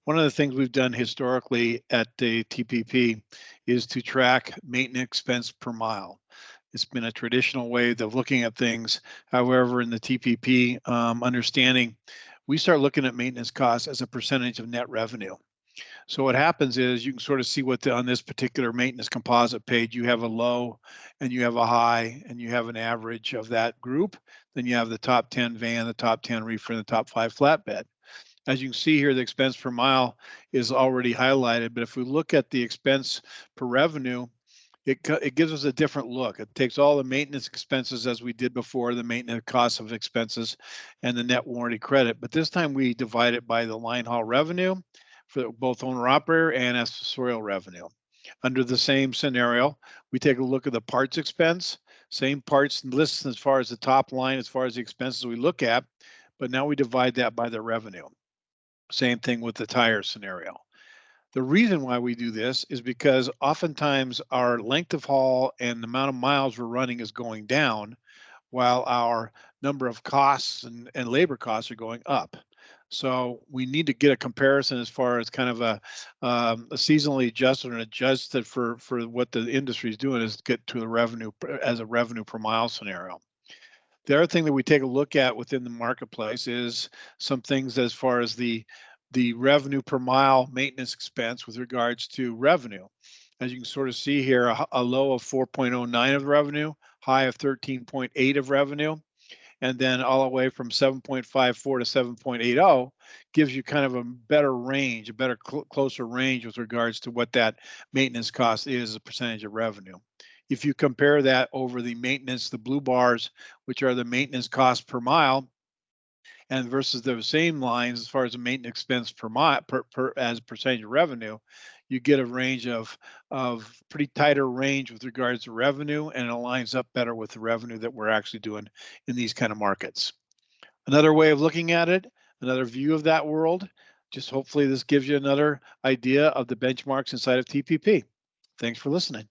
One of the things we've done historically at the TPP is to track maintenance expense per mile. It's been a traditional way of looking at things. However, in the TPP understanding, we start looking at maintenance costs as a percentage of net revenue. So what happens is you can sort of see on this particular maintenance composite page, you have a low and you have a high and you have an average of that group. Then you have the top 10 van, the top 10 reefer, and the top 5 flatbed. As you can see here, the expense per mile is already highlighted, but if we look at the expense per revenue, it gives us a different look. It takes all the maintenance expenses as we did before, the maintenance cost of expenses and the net warranty credit. But this time we divide it by the line haul revenue for both owner operator and accessorial revenue. Under the same scenario, we take a look at the parts expense, same parts list as far as the top line, as far as the expenses we look at, but now we divide that by the revenue. Same thing with the tire scenario. The reason why we do this is because oftentimes our length of haul and the amount of miles we're running is going down while our number of costs and labor costs are going up. So we need to get a comparison as far as kind of a seasonally adjusted and adjusted for what the industry is doing is get to the revenue as a revenue per mile scenario. The other thing that we take a look at within the marketplace is some things as far as the revenue per mile maintenance expense with regards to revenue. As you can sort of see here, a low of 4.09 of revenue, high of 13.8 of revenue, and then all the way from 7.54 to 7.80 gives you kind of a better range, a better closer range with regards to what that maintenance cost is as a percentage of revenue. If you compare that over the maintenance, the blue bars, which are the maintenance cost per mile, and versus those same lines as far as the maintenance expense per mile as a percentage of revenue, you get a range of pretty tighter range with regards to revenue, and it aligns up better with the revenue that we're actually doing in these kind of markets. Another way of looking at it, another view of that world, just hopefully this gives you another idea of the benchmarks inside of TPP. Thanks for listening.